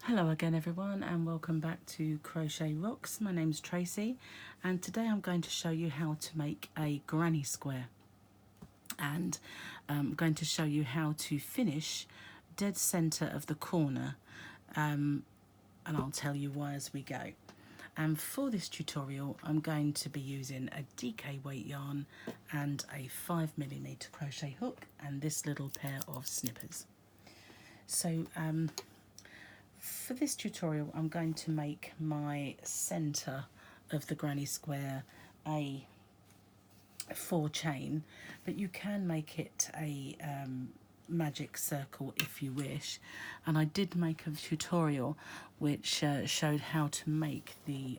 Hello again everyone, and welcome back to Crochet Rocks. My name's Tracy, and today I'm going to show you how to make a granny square, and I'm going to show you how to finish dead center of the corner, and I'll tell you why as we go. And for this tutorial I'm going to be using a DK weight yarn and a 5mm crochet hook and this little pair of snippers. So for this tutorial I'm going to make my centre of the granny square a 4 chain, but you can make it a magic circle if you wish, and I did make a tutorial which showed how to make the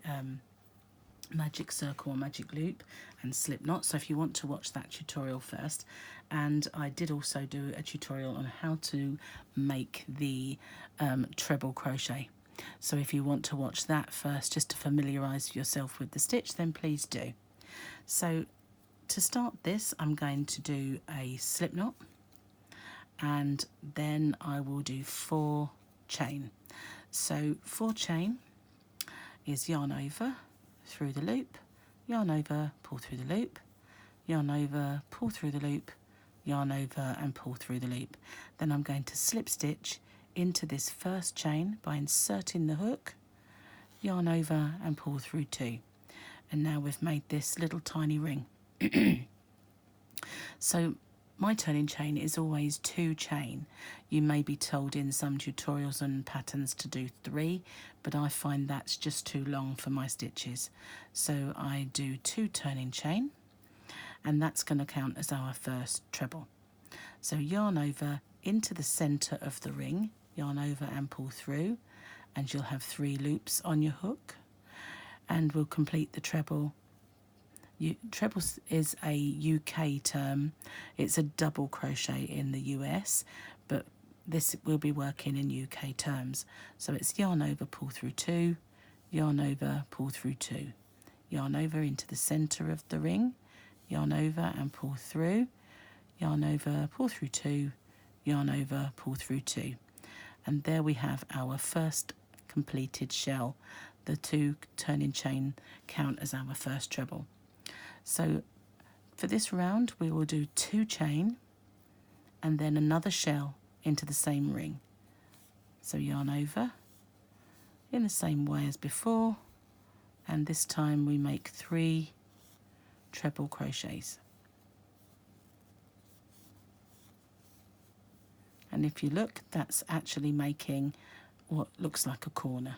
magic circle or magic loop and slip knot, so if you want to watch that tutorial first. And I did also do a tutorial on how to make the treble crochet, so if you want to watch that first just to familiarize yourself with the stitch, then please do. So to start this I'm going to do a slip knot, and then I will do 4 chain. So 4 chain is yarn over, through the loop, yarn over, pull through the loop, yarn over, pull through the loop, yarn over and pull through the loop. Then I'm going to slip stitch into this first chain by inserting the hook, yarn over and pull through 2. And now we've made this little tiny ring. So my turning chain is always 2 chain. You may be told in some tutorials and patterns to do 3, but I find that's just too long for my stitches. So I do 2 turning chain, and that's going to count as our first treble. So yarn over into the centre of the ring, yarn over and pull through, and you'll have 3 loops on your hook, and we'll complete the treble. Treble is a UK term. It's a double crochet in the US, but this will be working in UK terms. So it's yarn over, pull through 2, yarn over, pull through 2, yarn over into the centre of the ring, yarn over and pull through, yarn over, pull through 2, yarn over, pull through 2. And there we have our first completed shell. The 2 turning chain count as our first treble. So for this round we will do 2 chain and then another shell into the same ring. So yarn over in the same way as before, and this time we make 3 treble crochets. And if you look, that's actually making what looks like a corner.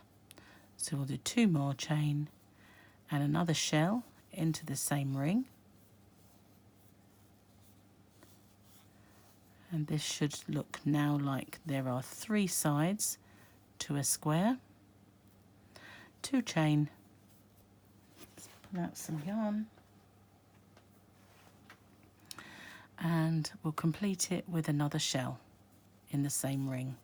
So we'll do 2 more chain and another shell into the same ring, and this should look now like there are 3 sides to a square. 2 chain, let's pull out some yarn, and we'll complete it with another shell in the same ring.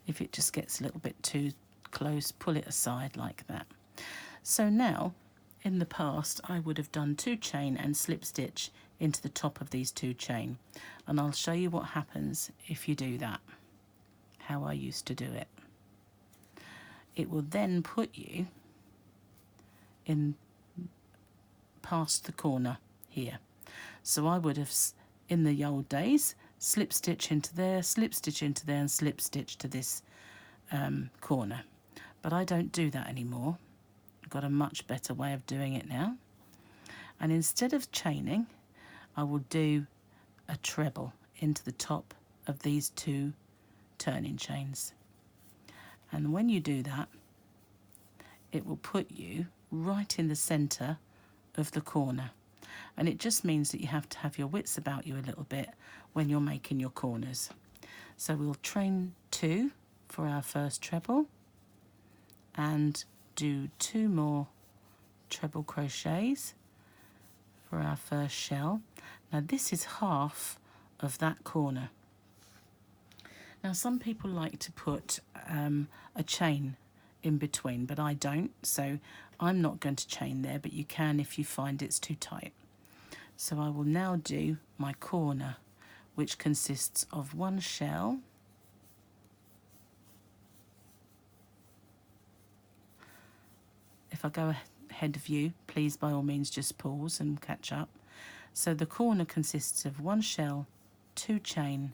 If it just gets a little bit too close, pull it aside like that. So now, in the past, I would have done 2 chain and slip stitch into the top of these 2 chain. And I'll show you what happens if you do that, how I used to do it. It will then put you in past the corner here. So I would have, in the old days, slip stitch into there, slip stitch into there, and slip stitch to this corner. But I don't do that anymore. I've got a much better way of doing it now. And instead of chaining, I will do a treble into the top of these 2 turning chains. And when you do that, it will put you right in the centre of the corner. And it just means that you have to have your wits about you a little bit when you're making your corners. So we'll chain 2 for our first treble and do 2 more treble crochets for our first shell. Now this is half of that corner. Now some people like to put a chain in between, but I don't, so I'm not going to chain there, but you can if you find it's too tight. So I will now do my corner, which consists of one shell, if I go ahead of you, please by all means just pause and catch up. So the corner consists of one shell, 2 chain,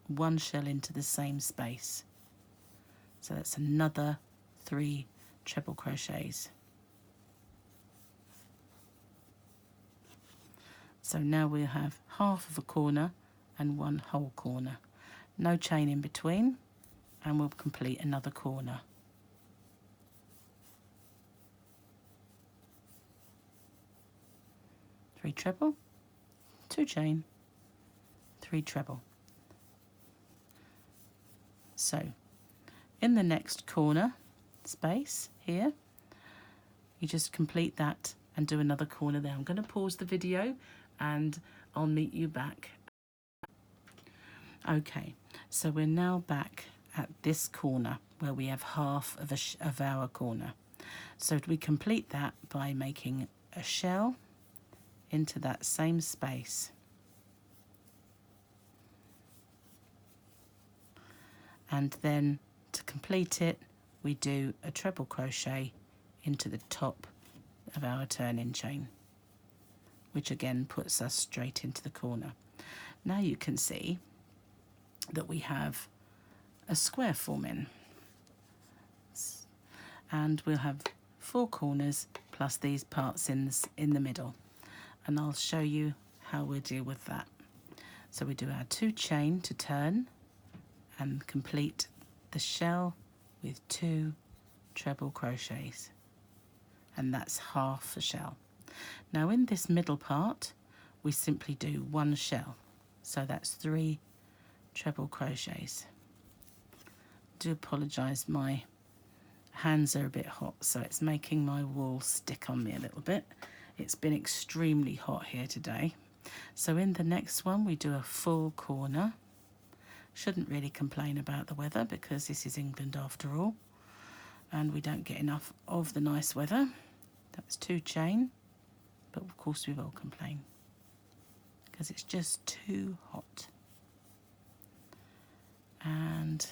1 shell into the same space. So that's another 3 treble crochets. So now we'll have half of a corner and 1 whole corner. No chain in between, and we'll complete another corner. Three treble, 2 chain, 3 treble. So in the next corner space here, you just complete that and do another corner there. I'm going to pause the video and I'll meet you back. Okay, so we're now back at this corner where we have half of our corner. So we complete that by making a shell into that same space. And then to complete it, we do a treble crochet into the top of our turning chain, which again puts us straight into the corner. Now you can see that we have a square forming, and we'll have 4 corners plus these parts in the middle, and I'll show you how we deal with that. So we do our 2 chain to turn and complete the shell with 2 treble crochets, and that's half a shell. Now in this middle part we simply do 1 shell, so that's 3 treble crochets. I do apologise, my hands are a bit hot, so it's making my wool stick on me a little bit. It's been extremely hot here today. So in the next one we do a full corner. Shouldn't really complain about the weather because this is England after all, and we don't get enough of the nice weather. That's 2 chain, but of course we will complain because it's just too hot. And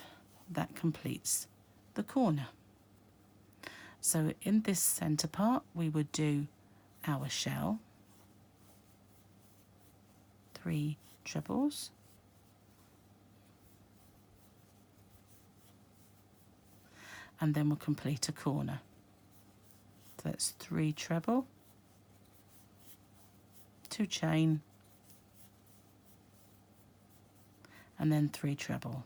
that completes the corner. So in this centre part we would do our shell, 3 trebles, and then we'll complete a corner. So that's 3 treble, 2 chain, and then 3 treble.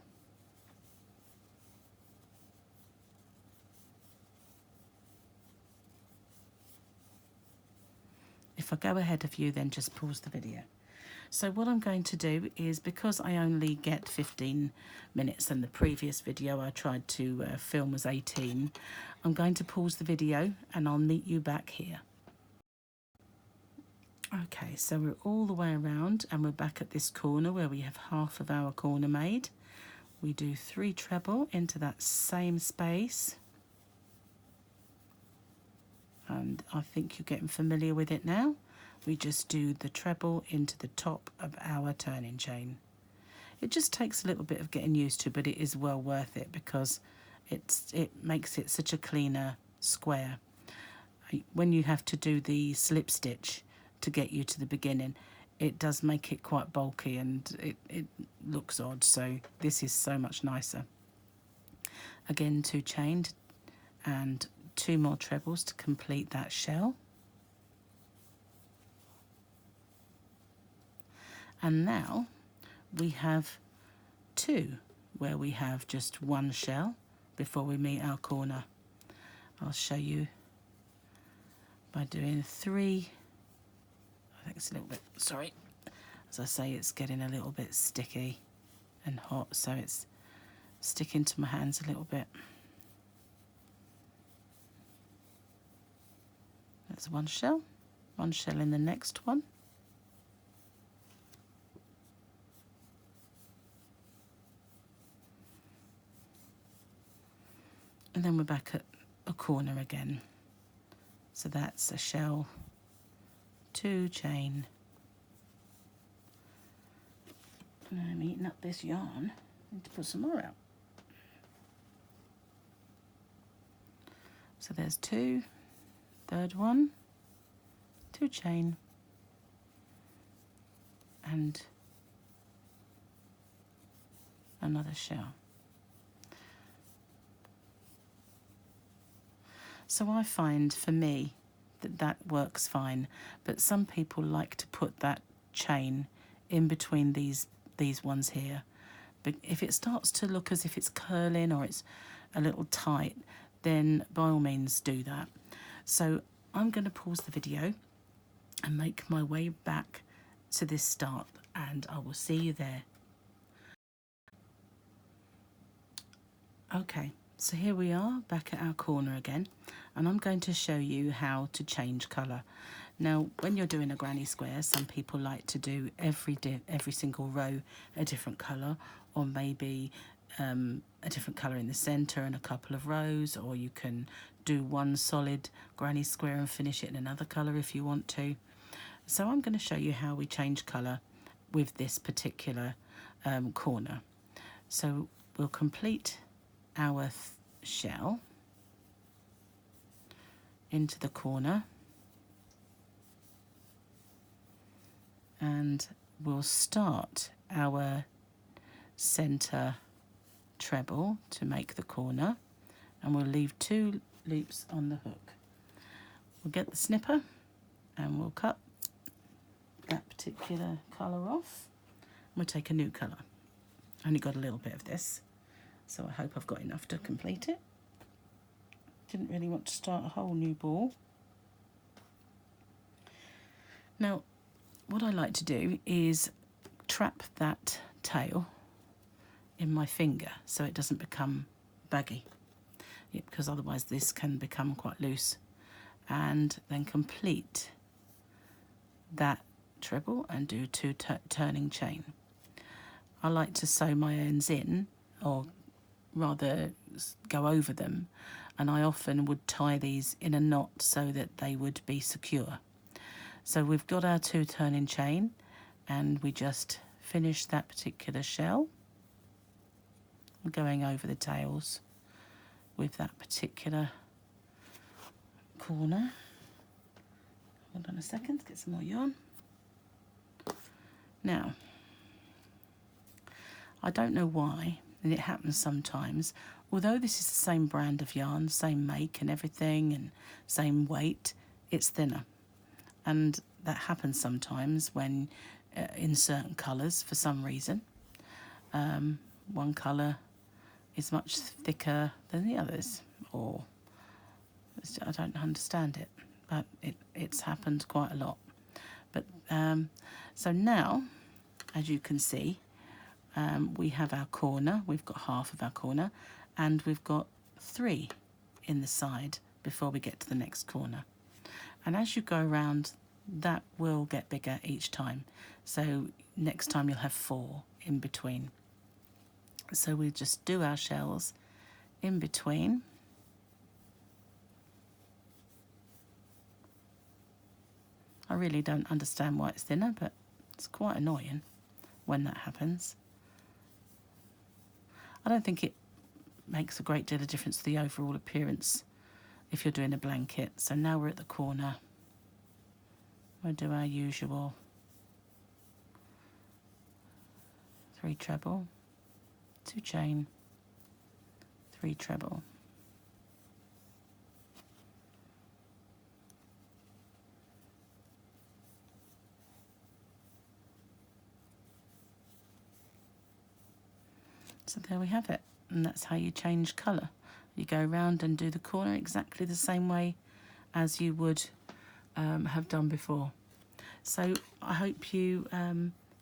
If I go ahead of you, then just pause the video. So what I'm going to do is, because I only get 15 minutes and the previous video I tried to film was 18, I'm going to pause the video and I'll meet you back here. Okay, so we're all the way around and we're back at this corner where we have half of our corner made. We do 3 treble into that same space. And I think you're getting familiar with it now. We just do the treble into the top of our turning chain. It just takes a little bit of getting used to, but it is well worth it because it makes it such a cleaner square. When you have to do the slip stitch to get you to the beginning, it does make it quite bulky and it looks odd, so this is so much nicer. Again, 2 chained and 2 more trebles to complete that shell. And now we have 2 where we have just 1 shell before we meet our corner. I'll show you by doing 3. I think it's a little bit, sorry, as I say, it's getting a little bit sticky and hot, so it's sticking to my hands a little bit. That's 1 shell in the next one. And then we're back at a corner again. So that's a shell, 2 chain, I'm eating up this yarn. I need to put some more out. So there's 2, third one, 2 chain, and another shell. So I find for me that works fine, but some people like to put that chain in between these ones here. But if it starts to look as if it's curling or it's a little tight, then by all means do that. So I'm going to pause the video and make my way back to this start, and I will see you there. Okay, so here we are back at our corner again, and I'm going to show you how to change colour. Now, when you're doing a granny square, some people like to do every single row a different colour, or maybe a different colour in the centre and a couple of rows, or you can do one solid granny square and finish it in another colour if you want to. So I'm going to show you how we change colour with this particular corner. So we'll complete our shell into the corner, and we'll start our centre treble to make the corner, and we'll leave 2 loops on the hook. We'll get the snipper and we'll cut that particular colour off. We'll take a new colour. I only got a little bit of this, so I hope I've got enough to complete it. Didn't really want to start a whole new ball. Now, what I like to do is trap that tail in my finger so it doesn't become baggy, because otherwise this can become quite loose, and then complete that treble and do 2 turning chain. I like to sew my ends in, or rather go over them, and I often would tie these in a knot so that they would be secure. So we've got our 2 turning chain, and we just finish that particular shell, going over the tails with that particular corner. Hold on a second, get some more yarn. Now, I don't know why, and it happens sometimes, although this is the same brand of yarn, same make and everything, and same weight, it's thinner. And that happens sometimes when in certain colours for some reason. One colour is much thicker than the others, or I don't understand it, but it's happened quite a lot. But so now, as you can see, we have our corner. We've got half of our corner, and we've got 3 in the side before we get to the next corner. And as you go around, that will get bigger each time. So next time you'll have 4 in between. So we just do our shells in between. I really don't understand why it's thinner, but it's quite annoying when that happens. I don't think it makes a great deal of difference to the overall appearance if you're doing a blanket. So now we're at the corner. We'll do our usual 3 treble, 2 chain, 3 treble. So there we have it, and that's how you change colour. You go around and do the corner exactly the same way as you would have done before. So I hope you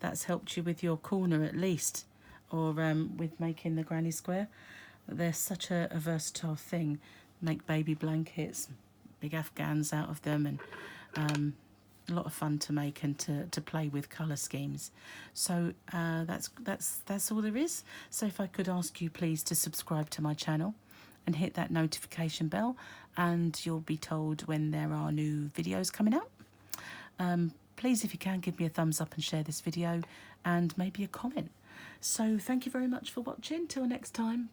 that's helped you with your corner at least, or with making the granny square. They're such a versatile thing. Make baby blankets, big afghans out of them, and a lot of fun to make and to play with colour schemes. So that's all there is. So if I could ask you please to subscribe to my channel and hit that notification bell, and you'll be told when there are new videos coming out. Please, if you can, give me a thumbs up and share this video, and maybe a comment. So thank you very much for watching. Till next time, bye.